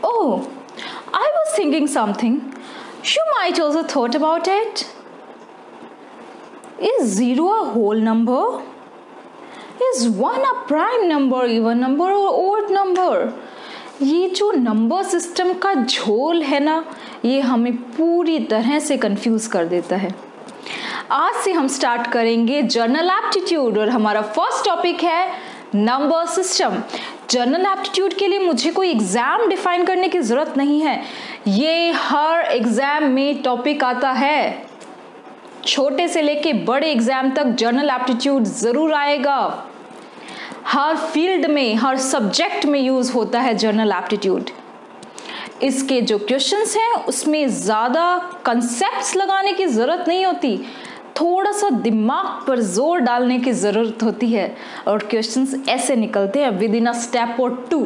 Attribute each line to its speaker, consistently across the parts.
Speaker 1: Oh, I was thinking something. You might also thought about it. Is 0 a whole number? Is 1 a prime number, even number or odd number? ये जो number system का झोल है ना, ये हमें पूरी तरह से कंफ्यूज कर देता है। आज से हम स्टार्ट करेंगे जनरल एप्टीट्यूड और हमारा फर्स्ट टॉपिक है नंबर सिस्टम। जनरल एप्टीट्यूड के लिए मुझे कोई एग्जाम डिफाइन करने की जरूरत नहीं है, ये हर एग्जाम में टॉपिक आता है। छोटे से लेके बड़े एग्जाम तक जनरल एप्टीट्यूड जरूर आएगा। हर फील्ड में, हर सब्जेक्ट में यूज होता है जनरल एप्टीट्यूड। इसके जो क्वेश्चंस हैं उसमें ज़्यादा कंसेप्ट्स लगाने की ज़रूरत नहीं होती, थोड़ा सा दिमाग पर जोर डालने की ज़रूरत होती है और क्वेश्चंस ऐसे निकलते हैं विद इन अ स्टेप और two.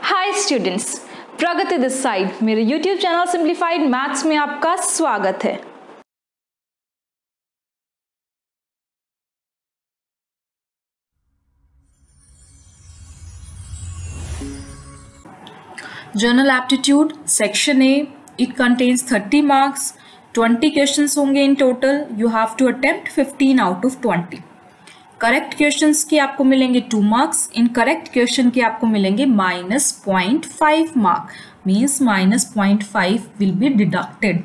Speaker 1: Hi students, Pragati this side, मेरे यूट्यूब चैनल सिंप्लीफाइड मैथ्स में आपका स्वागत है।
Speaker 2: General aptitude section A, it contains 30 marks, 20 questions होंगे in total. You have to attempt 15 out of 20। Correct questions के आपको मिलेंगे 2 मार्क्स, इनकरेक्ट क्वेश्चन के आपको मिलेंगे -0.5 mark, means -0.5 will be deducted.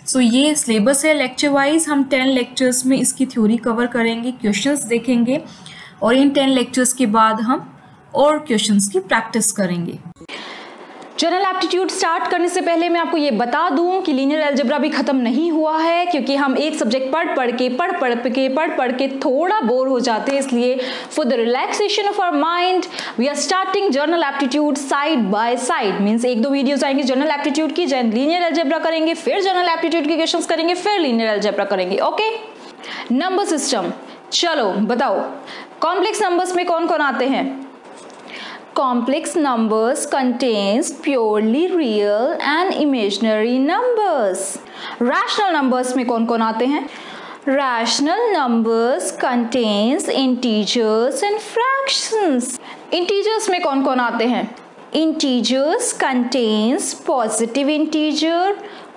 Speaker 2: So ये सिलेबस है लेक्चर वाइज। हम 10 लेक्चर्स में इसकी थ्योरी कवर करेंगे, क्वेश्चंस देखेंगे और इन 10 लेक्चर्स के बाद हम और क्वेश्चंस की प्रैक्टिस करेंगे।
Speaker 1: जनरल एप्टीट्यूड स्टार्ट करने से पहले मैं आपको ये बता दूं कि लीनियर अलजेब्रा भी खत्म नहीं हुआ है, क्योंकि हम एक सब्जेक्ट पढ़ के थोड़ा बोर हो जाते हैं। इसलिए for the relaxation of our mind we are starting general aptitude side by side. Means 1-2 videos आएंगे जनरल एप्टीट्यूड की, लीनियर अलजेब्रा करेंगे, फिर जनरल एप्टीट्यूड के क्वेश्चंस करेंगे, फिर लीनियर अलजेब्रा करेंगे। ओके, नंबर सिस्टम, चलो बताओ कॉम्प्लेक्स नंबर्स में कौन कौन आते हैं? Complex numbers contains purely real and imaginary numbers. Rational numbers में कौन कौन आते हैं? Rational numbers contains integers and fractions. Integers में कौन कौन आते हैं? Integers contains positive integer,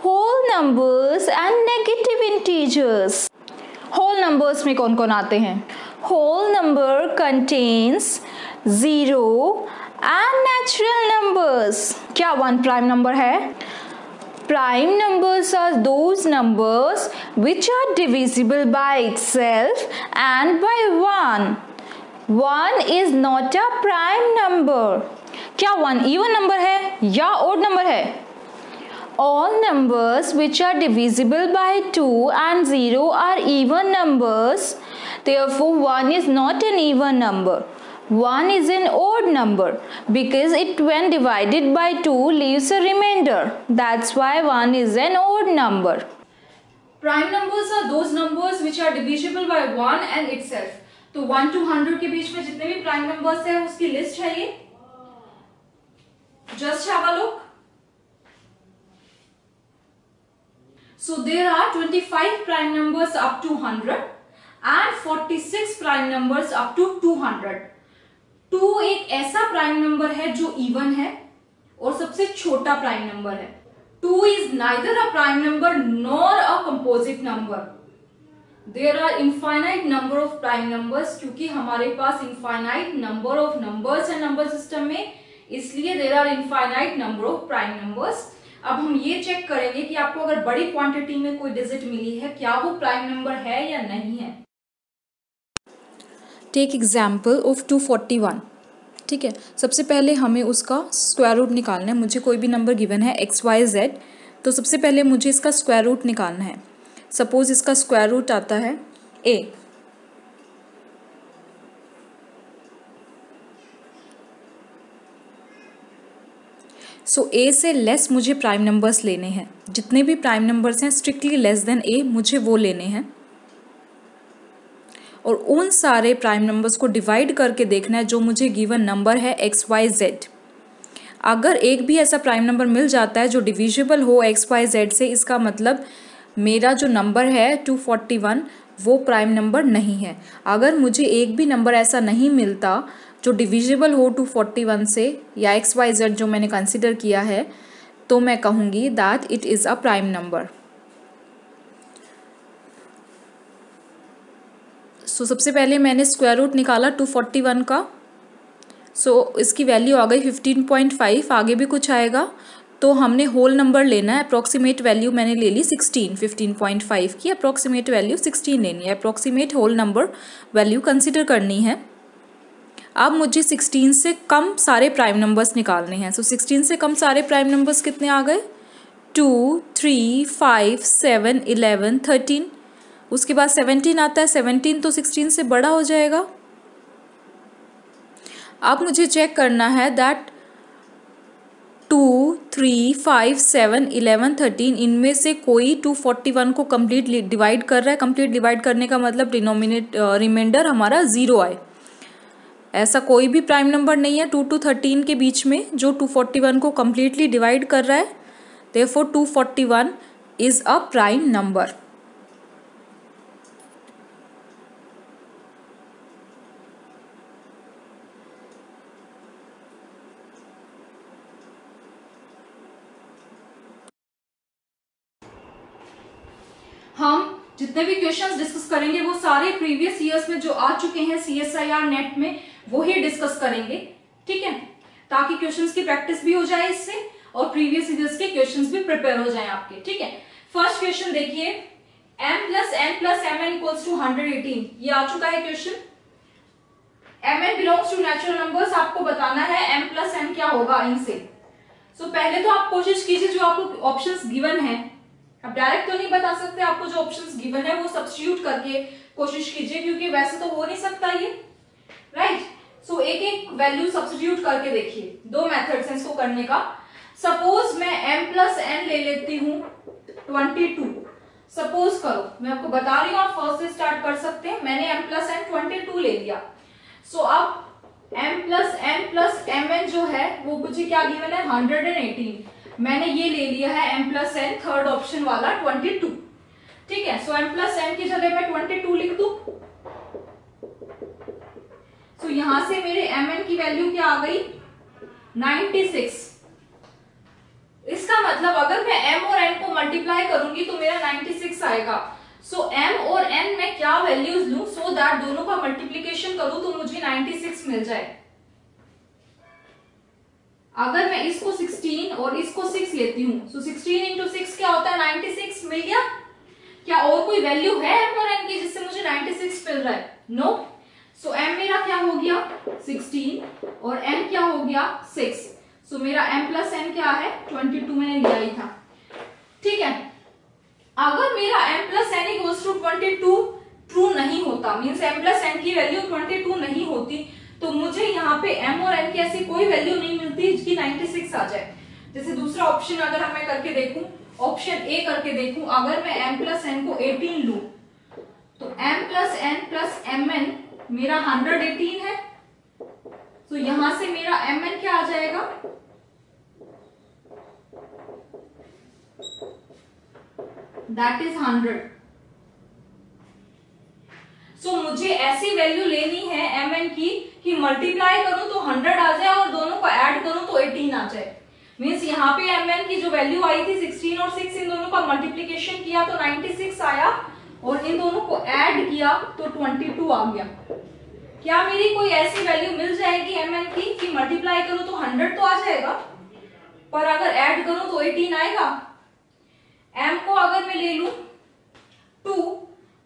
Speaker 1: whole numbers and negative integers. Whole numbers में कौन कौन आते हैं? Whole number contains 0 and natural numbers. क्या 1 prime number है? Prime numbers are those numbers which are divisible by itself and by 1. 1 is not a prime number. क्या 1 even number है या odd number है? All numbers which are divisible by 2 and 0 are even numbers. Therefore, 1 is not an even number. 1 is an odd number because it when divided by 2 leaves a remainder. That's why 1 is an odd number.
Speaker 2: Prime numbers are those numbers which are divisible by 1 and itself. तो 1 to 100 के बीच में जितने भी prime numbers हैं उसकी list है ये। Just have a look. So there are 25 prime numbers up to 100 and 46 prime numbers up to 200. 2 एक ऐसा प्राइम नंबर है जो इवन है और सबसे छोटा प्राइम नंबर है। 2 is neither a prime number nor a composite number. There are infinite number of prime numbers, क्योंकि हमारे पास infinite number of numbers है नंबर सिस्टम में, इसलिए there are infinite number of prime numbers. अब हम ये check करेंगे कि आपको अगर बड़ी क्वांटिटी में कोई डिजिट मिली है, क्या वो प्राइम नंबर है या नहीं है।
Speaker 1: Take example of 241। ठीक है, सबसे पहले हमें उसका स्क्वायर रूट निकालना है। मुझे कोई भी नंबर गिवन है XYZ, तो सबसे पहले मुझे इसका स्क्वायर रूट निकालना है। सपोज इसका स्क्वायर रूट आता है A। सो A से लेस मुझे प्राइम नंबर्स लेने हैं। जितने भी प्राइम नंबर्स हैं स्ट्रिक्टली लेस देन A मुझे वो लेने हैं और उन सारे प्राइम नंबर्स को डिवाइड करके देखना है जो मुझे गिवन नंबर है XYZ। अगर एक भी ऐसा प्राइम नंबर मिल जाता है जो डिविजिबल हो XYZ से, इसका मतलब मेरा जो नंबर है 241 वो प्राइम नंबर नहीं है। अगर मुझे एक भी नंबर ऐसा नहीं मिलता जो डिविजिबल हो 241 से या XYZ जो मैंने कंसिडर किया है, तो मैं कहूँगी that it is a prime number. So सबसे पहले मैंने स्क्वायर रूट निकाला 241 का। सो इसकी वैल्यू आ गई 15.5। आगे भी कुछ आएगा तो हमने होल नंबर लेना है। अप्रॉक्सीमेट वैल्यू मैंने ले ली 16, 15.5 की अप्रॉक्सीमेट वैल्यू 16 लेनी है। Approximate whole number value consider करनी है। अब मुझे 16 से कम सारे प्राइम नंबर्स निकालने हैं। सो 16 से कम सारे प्राइम नंबर्स कितने आ गए? 2, 3, 5, 7, 11, 13। उसके बाद 17 आता है। 17 तो 16 से बड़ा हो जाएगा। अब मुझे चेक करना है दैट 2, 3, 5, 7, 11, 13 इनमें से कोई 241 को कंप्लीट डिवाइड कर रहा है। कंप्लीट डिवाइड करने का मतलब रिमाइंडर हमारा 0 आए। ऐसा कोई भी प्राइम नंबर नहीं है 2 to 13 के बीच में जो 241 को कम्प्लीटली डिवाइड कर रहा है। Therefore 241 is a prime number.
Speaker 2: हम जितने भी क्वेश्चंस डिस्कस करेंगे वो सारे प्रीवियस ईयर्स में जो आ चुके हैं CSIR नेट में वो ही डिस्कस करेंगे, ठीक है, ताकि क्वेश्चंस की प्रैक्टिस भी हो जाए इससे और प्रीवियस ईयर्स के क्वेश्चंस भी प्रिपेयर हो जाएं आपके, ठीक है। फर्स्ट क्वेश्चन देखिए, m + n + mn = 118। ये आ चुका है question. mn belongs to natural numbers, आपको बताना है m + n क्या होगा इनसे। सो पहले तो आप कोशिश कीजिए जो आपको ऑप्शंस गिवन है, अब डायरेक्ट तो नहीं बता सकते, आपको जो ऑप्शंस गिवन है वो सब्स्टिट्यूट करके कोशिश कीजिए, क्योंकि वैसे तो हो नहीं सकता ये, राइट। सो एक एक वैल्यू सब्स्टिट्यूट करके देखिए। दो मेथड्स हैं इसको करने का। सपोज मैं m + n ले लेती हूँ 22। सपोज करो, मैं आपको बता रही हूँ, आप फर्स्ट से स्टार्ट कर सकते हैं। मैंने m + n 22 ले लिया। सो अब m + n + mn जो है वो मुझे क्या गिवन है 118। मैंने ये ले लिया है m + n थर्ड ऑप्शन वाला 22, ठीक है। सो m + n की जगह मैं 22 लिख दूं। सो यहां से मेरे mn की वैल्यू क्या आ गई 96। इसका मतलब अगर मैं m और n को मल्टीप्लाई करूंगी तो मेरा 96 आएगा। सो m और n में क्या वैल्यूज लूं सो दैट दोनों का मल्टीप्लीकेशन करूं तो मुझे 96 मिल जाए। अगर मैं इसको 16 और इसको 6 लेती हूं, सो 16 × 6 क्या होता है 96 मिल गया। क्या और कोई वैल्यू है m और n की जिससे मुझे 96 मिल रहा है? नो। सो m मेरा क्या हो गया 16 और n क्या हो गया 6। सो मेरा m + n क्या है 22 मैंने लिया ही था, ठीक है। अगर मेरा m + n = 22 ट्रू नहीं होता, मींस m + n की वैल्यू 22 नहीं होती, तो मुझे यहाँ पे m और n की ऐसी कोई वैल्यू नहीं मिलती जिसकी 96 आ जाए। जैसे दूसरा ऑप्शन अगर मैं करके देखूं, ऑप्शन ए करके देखूं, अगर मैं m + n को 18 लूं तो m + n + mn मेरा 118 है। तो यहां से मेरा mn क्या आ जाएगा दैट इज 100। सो मुझे ऐसी वैल्यू लेनी है mn की कि मल्टीप्लाई करूं तो 100 आ जाए और दोनों को ऐड करूं तो 18 आ जाए। मींस यहाँ पे mn की जो वैल्यू आई थी 16 और 6, इन दोनों का मल्टीप्लीकेशन किया तो 96 आया और इन दोनों को ऐड किया तो 22 आ गया। क्या मेरी कोई ऐसी वैल्यू मिल जाएगी mn की कि मल्टीप्लाई करूं तो 100 तो आ जाएगा, पर अगर ऐड करूं तो 18 आएगा। m को अगर मैं ले लूं 2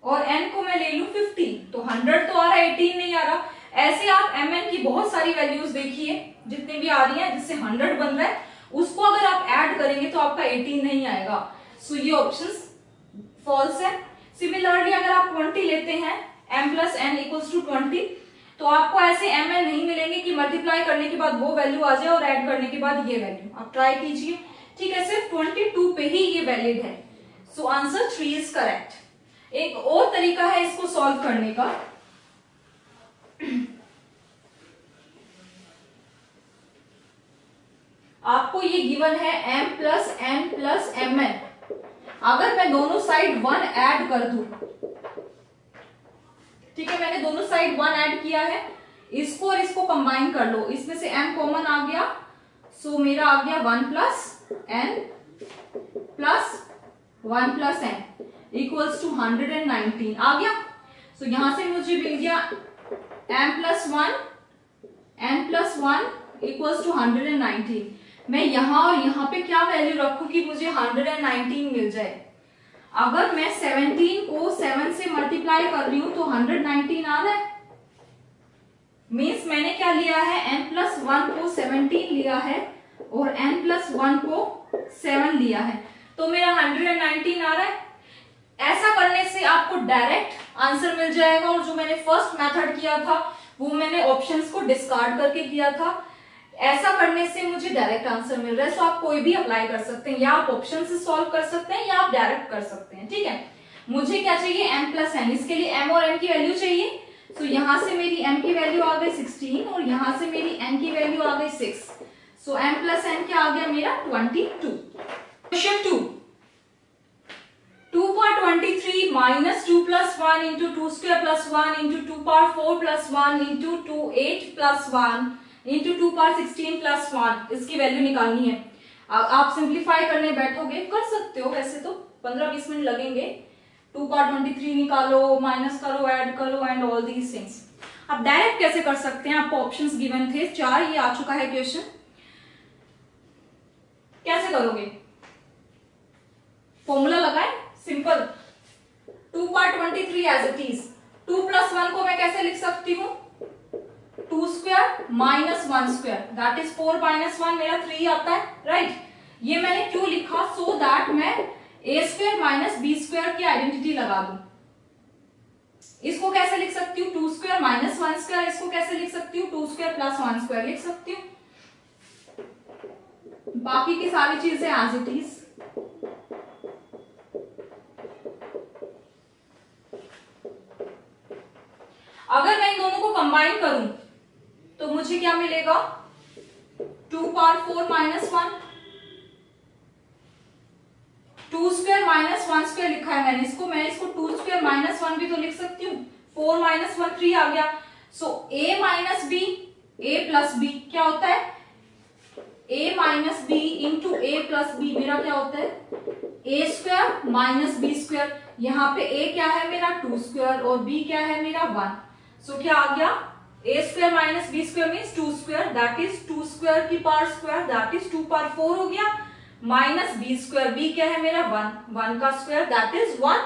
Speaker 2: और n को मैं ले लूं 50 तो 100 तो आ रहा है, 18 नहीं आ रहा। ऐसे आप mn की बहुत सारी वैल्यूज देखिए जितनी भी आ रही हैं जिससे 100 बन रहा है, उसको अगर आप ऐड करेंगे तो आपका 18 नहीं आएगा। सो ये ऑप्शंस फॉल्स है। सिमिलरली अगर आप 20 लेते हैं m + n = 20 तो आपको ऐसे mn नहीं मिलेंगे कि मल्टीप्लाई करने के बाद वो वैल्यू आ जाए और ऐड करने के बाद ये वैल्यू। आप ट्राई कीजिए, ठीक है। सिर्फ 22 पे ही ये वैलिड है। So answer 3 is correct. एक और तरीका है इसको सॉल्व करने का। आपको ये गिवन है m + n + mn। अगर मैं दोनों साइड 1 ऐड कर दूं, ठीक है, मैंने दोनों साइड 1 ऐड किया है, इसको और इसको कंबाइन कर लो, इसमें से m कॉमन आ गया, सो मेरा आ गया 1 plus n plus 1 plus n equals to 119 आ गया। सो यहां से मुझे मिल गया m plus 1 n plus 1 equals to 119। मैं यहां और यहां पे क्या वैल्यू रखूं कि मुझे 119 मिल जाए। अगर मैं 17 को 7 से मल्टीप्लाई कर रही हूं तो 119 आ रहा है। मीन्स मैंने क्या लिया है, n प्लस 1 को 17 लिया है और n प्लस 1 को 7 लिया है, तो मेरा 119 आ रहा है। ऐसा करने से आपको डायरेक्ट आंसर मिल जाएगा, और जो मैंने फर्स्ट मेथड किया था वो मैंने ऑप्शंस को डिस्कार्ड करके किया था। ऐसा करने से मुझे डायरेक्ट आंसर मिल रहा है। सो आप कोई भी अप्लाई कर सकते हैं, या आप ऑप्शन से सॉल्व कर सकते हैं या आप डायरेक्ट कर सकते हैं। ठीक है, मुझे क्या चाहिए, m प्लस n, इसके लिए m और n की वैल्यू चाहिए। तो यहां से मेरी m की वैल्यू आ गई 16 और यहां से मेरी n की वैल्यू आ गई 6। सो m प्लस n क्या आ गया मेरा 22। Question 2, 2 power 23 minus 2 plus 1 into 2 square plus 1 into 2 power 4 plus 1 into 2 8 plus 1 into 2 power 16 plus 1, इसकी वैल्यू निकालनी है। आप सिंप्लीफाई करने बैठोगे, कर सकते हो, वैसे तो 15-20 मिनट लगेंगे। 2 पावर 23 निकालो, माइनस करो, ऐड करो एंड ऑल दीज थिंग्स। आप डायरेक्ट कैसे कर सकते हैं, आपको ऑप्शंस गिवन थे 4, ये आ चुका है क्वेश्चन। कैसे करोगे, फॉर्मूला लगाए, simple. 2 power 23 as it is, 2 plus 1 को मैं कैसे लिख सकती हूँ, 2 square minus 1 square, that is 4 minus 1 मेरा 3 आता है, राइट। ये मैंने क्यों लिखा, सो दैट मैं a square minus B square की आइडेंटिटी लगा दूं। इसको कैसे लिख सकती हूँ, 2 स्क्वायर माइनस 1 स्क्वायर, इसको कैसे लिख सकती हूँ, 2 स्क्वायर प्लस 1 स्क्वायर लिख सकती हूँ। बाकी की सारी चीजें एज इट इज। अगर मैं इन दोनों को कंबाइन करूं तो मुझे क्या मिलेगा, 2 power 4 minus 1, 2 square minus 1 square लिखा है मैंने इसको, मैं इसको 2 स्क्वायर माइनस 1 भी तो लिख सकती हूँ। 4 माइनस 1 3 आ गया। So a minus B, a plus B क्या होता है, a minus B into A plus B मेरा क्या होता है, a square minus B square. यहाँ पे a क्या है मेरा 2 स्क्वायर और b क्या है मेरा 1। सो क्या आ गया, a square minus B square means 2 square, that is 2 square की power square, that is 2 power 4 हो गया, माइनस बी स्क्वायर, बी क्या है मेरा 1, 1 का स्क्वायर दैट इज 1।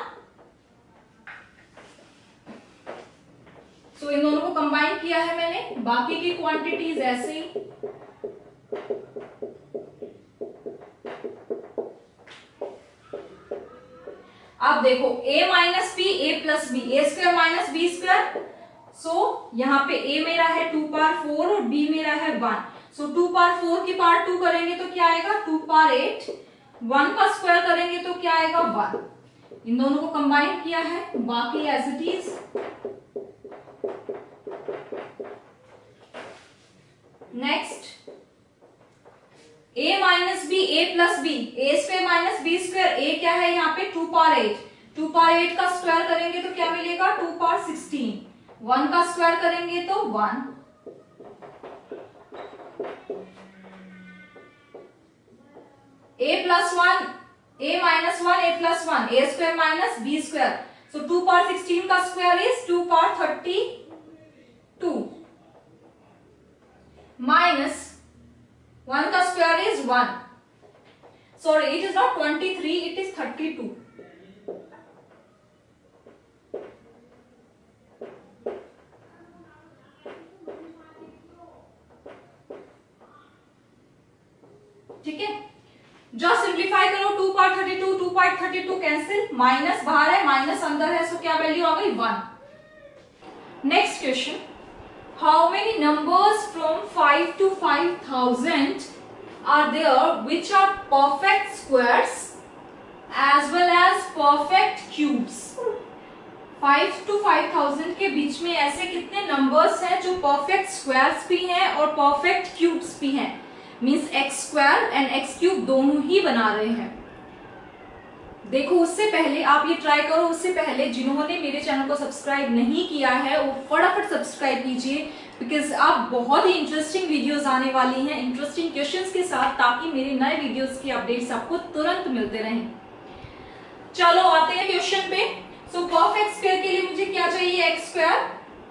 Speaker 2: सो इन दोनों को कंबाइन किया है मैंने, बाकी की क्वांटिटीज ऐसे ही। अब देखो a minus B, a plus B, A square minus B square. So यहाँ पे a मेरा है 2 पावर 4 और b मेरा है 1। सो 2 पावर 4 की पावर 2 करेंगे तो क्या आएगा, 2 पावर 8, 1 का स्क्वायर करेंगे तो क्या आएगा 1। इन दोनों को कंबाइन किया है, बाकी as it is. Next, a minus B, a plus B, A square minus B square, a क्या है यहाँ पे 2 पावर 8, 2 पावर 8 का स्क्वायर करेंगे तो क्या मिलेगा 2 पावर 16, 1 का स्क्वायर करेंगे तो 1। a plus 1, a minus 1, a plus 1, a square minus B square. So 2 power 16 का स्क्वायर इज 2 पावर 32 माइनस 1 का square is 1। Sorry, it is not 23, it is 32. ठीक है, जो सिंप्लीफाई करो 2 पावर 32, 2 पावर 32 कैंसिल, माइनस बाहर है माइनस अंदर है, सो क्या वैल्यू आ गई 1। Next question, how many numbers from 5 to 5000 are there which are perfect squares as well as perfect cubes। 5 to 5000 के बीच में ऐसे कितने नंबर्स हैं जो परफेक्ट स्क्वायर्स भी हैं और परफेक्ट क्यूब्स भी हैं, means x square and x cube दोनों ही बना रहे हैं। देखो उससे पहले आप ये ट्राई करो, उससे पहले जिन्होंने मेरे चैनल को सब्सक्राइब नहीं किया है वो फटाफट सब्सक्राइब कीजिए, बिकॉज अब बहुत ही इंटरेस्टिंग वीडियोस आने वाली हैं इंटरेस्टिंग क्वेश्चंस के साथ, ताकि मेरे नए वीडियोस की अपडेट्स आपको तुरंत मिलते रहें। चलो आते हैं क्वेश्चन पे। सो परफेक्ट स्क्वायर के लिए मुझे क्या चाहिए, एक्स स्क्वायर।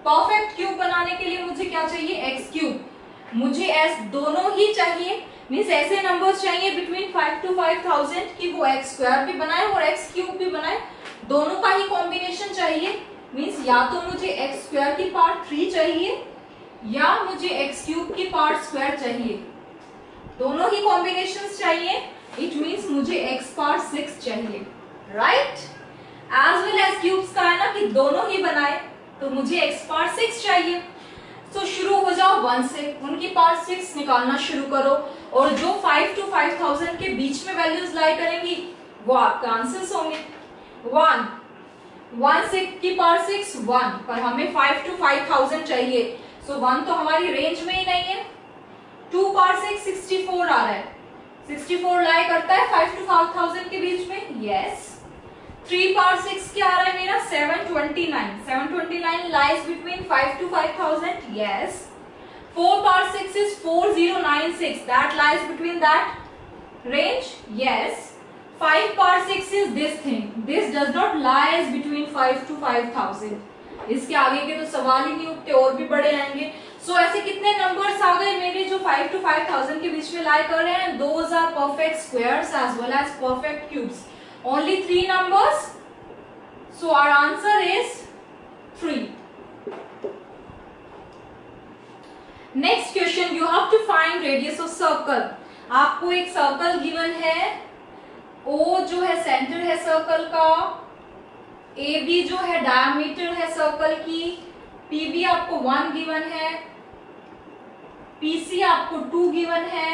Speaker 2: परफेक्ट क्यूब बनाने के लिए मुझे क्या चाहिए, एक्स क्यूब। मुझे एस दोनों ही चाहिए, मीन्स ऐसे नंबर्स चाहिए बिटवीन 5 to 5000 कि वो एक्स स्क्वायर भी बनाए और एक्स क्यूब भी बनाए, दोनों का ही कॉम्बिनेशन चाहिए। मीन्स या तो मुझे एक्स स्क्वायर की पार्ट 3 चाहिए या मुझे एक्स क्यूब की पार्ट स्क्वायर चाहिए, दोनों ही कॉम्बिनेशन चाहिए। इट मीन्स मुझे एक्स पार्ट 6 चाहिए, right. As well as cubes का है ना कि दोनों ही बनाए, तो मुझे एक्स पार्ट 6 चाहिए। तो शुरू हो जाओ 1 से, उनकी पार्ट 6 निकालना शुरू करो और जो 5 to 5000 के बीच में वैल्यूज लाई करेंगी वो आपका आंसर्स होंगे। 1 से की पार्ट 6 1, पर हमें 5 to 5000 चाहिए, सो 1 तो हमारी रेंज में ही नहीं है। 2 पार्ट 6 64 आ रहा है, 64 लाई करता है 5 to 5000 के बीच में, यस। 3 पार्ट 6 क्या आ रहा है मेरा, 729, 729 lies between 5 to 5000, yes। 4 part 6 is 4096, that lies between that range, yes। 5 part 6 is this thing, this does not lies between 5 to 5000, इसके आगे के तो सवाल ही नहीं उठते, और भी बड़े आएंगे। सो ऐसे कितने नंबर्स आ गए मेरे जो 5 to 5000 के बीच में लाई कर रहे हैं, those are perfect squares as well as perfect cubes, only 3 numbers, so our answer is 3। Next question, you have to find radius of circle. आपको एक सर्कल गिवन है, ओ जो है सेंटर है सर्कल का, ए बी जो है डायमीटर है सर्कल की, पी बी आपको 1 गिवन है, पी सी आपको 2 गिवन है,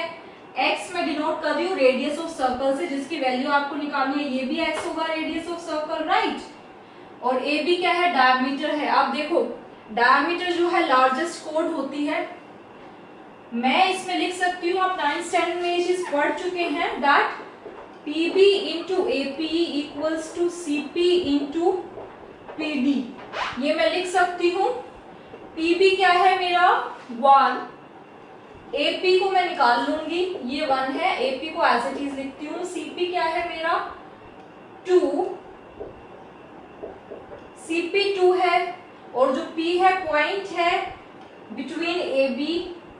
Speaker 2: एक्स में डिनोट कर रही हूँ रेडियस ऑफ सर्कल से, जिसकी वैल्यू आपको निकालनी है, ये भी एक्स होगा रेडियस ऑफ सर्कल, राइट। और ए बी क्या है, डायमीटर है। अब देखो डायमीटर जो है लार्जेस्ट कोड होती है, मैं इसमें लिख सकती हूँ, आप 9th स्टैंडर्ड में ये चीज पढ़ चुके हैं, that PB into AP equals to CP into PD। ये मैं लिख सकती हूँ। PB क्या है मेरा 1, AP को मैं निकाल लूंगी, ये 1 है, AP को एज इट इज लिखती हूँ। CP क्या है मेरा 2, CP 2 है, और जो P है पॉइंट है बिटवीन AB,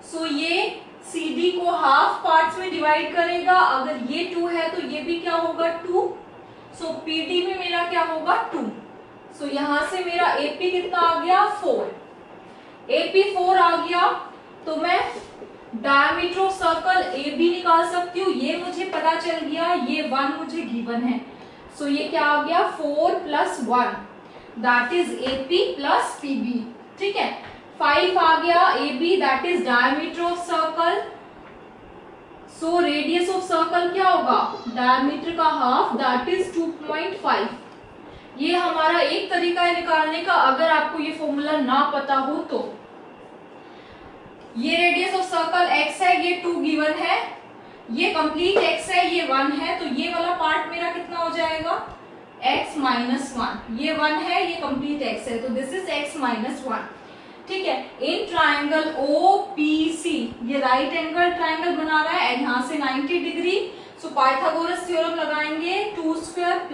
Speaker 2: सो ये CD को हाफ पार्ट्स में डिवाइड करेगा, अगर ये 2 है तो ये भी क्या होगा 2, सो PD में मेरा क्या होगा 2। सो यहां से मेरा AP कितना आ गया 4, AP 4 आ गया, तो मैं डायमीटर ऑफ सर्कल AB निकाल सकती हूँ, ये मुझे पता चल गया, ये 1 मुझे गिवन है, सो ये क्या आ गया 4 + 1, दैट इज AP + PB, ठीक है। 5 आ गया AB, that is diameter of circle, so radius of circle क्या होगा, डायमीटर का हाफ, दैट इज 2.5। ये हमारा एक तरीका है निकालने का, अगर आपको ये फॉर्मूला ना पता हो तो। ये रेडियस ऑफ सर्कल x है, ये 2 गिवन है, ये कंप्लीट x है, ये 1 है, तो ये वाला पार्ट मेरा कितना हो जाएगा x - 1, ये 1 है, ये कंप्लीट x है, तो दिस इज x - 1, ठीक है। इन ट्राइंगल OPC, ये राइट एंगल ट्राइंगल बना रहा है, यहां से 90 डिग्री, सो पाइथागोरस थ्योरम लगाएंगे, 2² +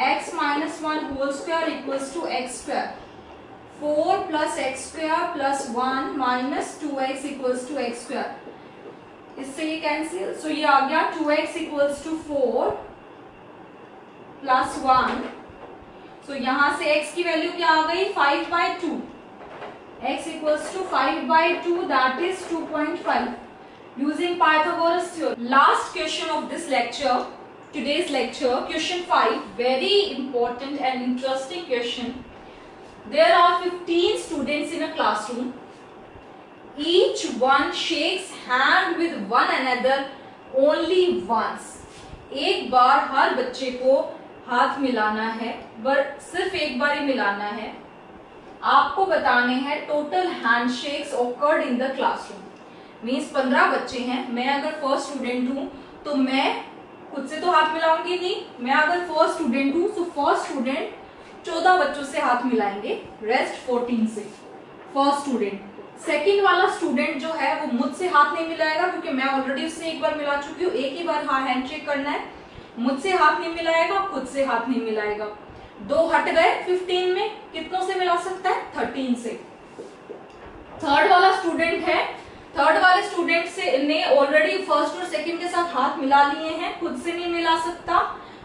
Speaker 2: x - 1 whole square equals to x², 4 + x² + 1 - 2x equals to x², इससे ये कैंसिल, सो ये आ गया 2x इक्वल्स टू 4 + 1, सो यहां से x की वैल्यू क्या आ गई 5/2, x equals to 5/2, that is 2.5, using Pythagoras theorem. Last question of this lecture, today's lecture, question 5, very important and interesting question. There are 15 students in a classroom, each one shakes hand with one another only once। एक बार हर बच्चे को हाथ मिलाना है, सिर्फ एक बार ही मिलाना है। आपको बताने हैं total handshakes occurred in the classroom, means 15 बच्चे हैं, मैं अगर फर्स्ट स्टूडेंट हूं तो मैं खुद से तो हाथ मिलाऊंगी नहीं, मैं अगर फर्स्ट स्टूडेंट हूं तो फर्स्ट स्टूडेंट 14 बच्चों से हाथ मिलाएंगे, रेस्ट 14 से। फर्स्ट स्टूडेंट सेकंड वाला स्टूडेंट जो है वो मुझसे हाथ नहीं मिलाएगा, क्योंकि मैं ऑलरेडी उससे एक बार मिला चुकी हूँ, एक ही बार हैंड शेक करना है। मुझसे हाथ नहीं मिलाएगा, खुद से हाथ नहीं मिलाएगा। 2 हट गए 15 में, कितनों से मिला सकता है? 13 से। थर्ड वाला स्टूडेंट है, थर्ड वाले स्टूडेंट से ने ऑलरेडी फर्स्ट और सेकंड के साथ हाथ मिला लिए हैं, खुद से नहीं मिला सकता,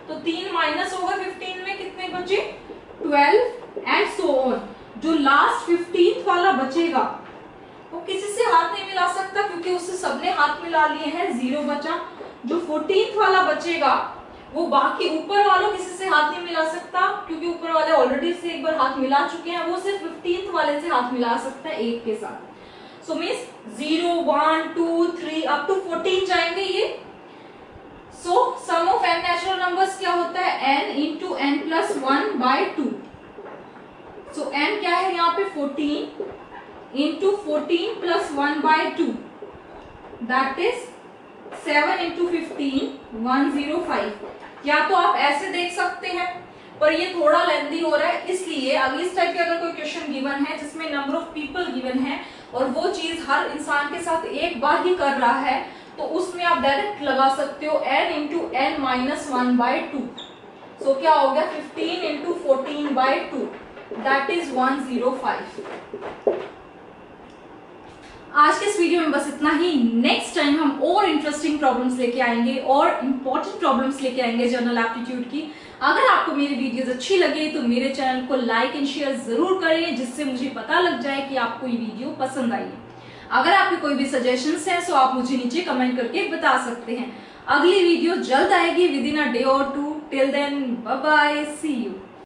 Speaker 2: तो 3 माइनस होगा 15 में, कितने बचे? 12 एंड सो ऑन। जो लास्ट 15th वाला बचेगा वो किसी से हाथ नहीं मिला सकता, क्योंकि उससे सबने हाथ मिला लिए हैं, 0 बचा। जो 14th वाला बचेगा वो बाकी ऊपर वालों किसी से हाथ नहीं मिला सकता, क्योंकि ऊपर वाले ऑलरेडी से एक बार हाथ मिला चुके हैं, वो सिर्फ 15th वाले से हाथ मिला सकता है 1 के साथ। सो मीन्स 0 1 2 3 अप टू 14 जाएंगे ये। सो सम ऑफ n नेचुरल नंबर्स क्या होता है? n into n plus 1/2। सो n क्या है यहाँ पे? 14 into 14 plus 1/2, that is 7 into 15, 105। या तो आप ऐसे देख सकते हैं, पर ये थोड़ा लेंथी हो रहा है, इसलिए अगर इस टाइप के अगर कोई क्वेश्चन गिवन है जिसमें नंबर ऑफ पीपल गिवन है और वो चीज हर इंसान के साथ एक बार ही कर रहा है, तो उसमें आप डायरेक्ट लगा सकते हो n इंटू n माइनस 1/2। सो क्या हो गया? 15 इंटू 14/2, दैट इज 105। आज के इस वीडियो में बस इतना ही। नेक्स्ट टाइम हम और इंटरेस्टिंग प्रॉब्लम्स लेके आएंगे और इंपॉर्टेंट प्रॉब्लम्स लेके आएंगे जनरल एप्टीट्यूड की। अगर आपको मेरी वीडियोस अच्छी लगे तो मेरे चैनल को लाइक एंड शेयर जरूर करें, जिससे मुझे पता लग जाए कि आपको ये वीडियो पसंद आई है। अगर आपके कोई भी सजेशंस हैं तो आप मुझे नीचे कमेंट करके बता सकते हैं। अगली वीडियो जल्द आएगी, विद इन अ डे और 2। Till then bye bye, see you.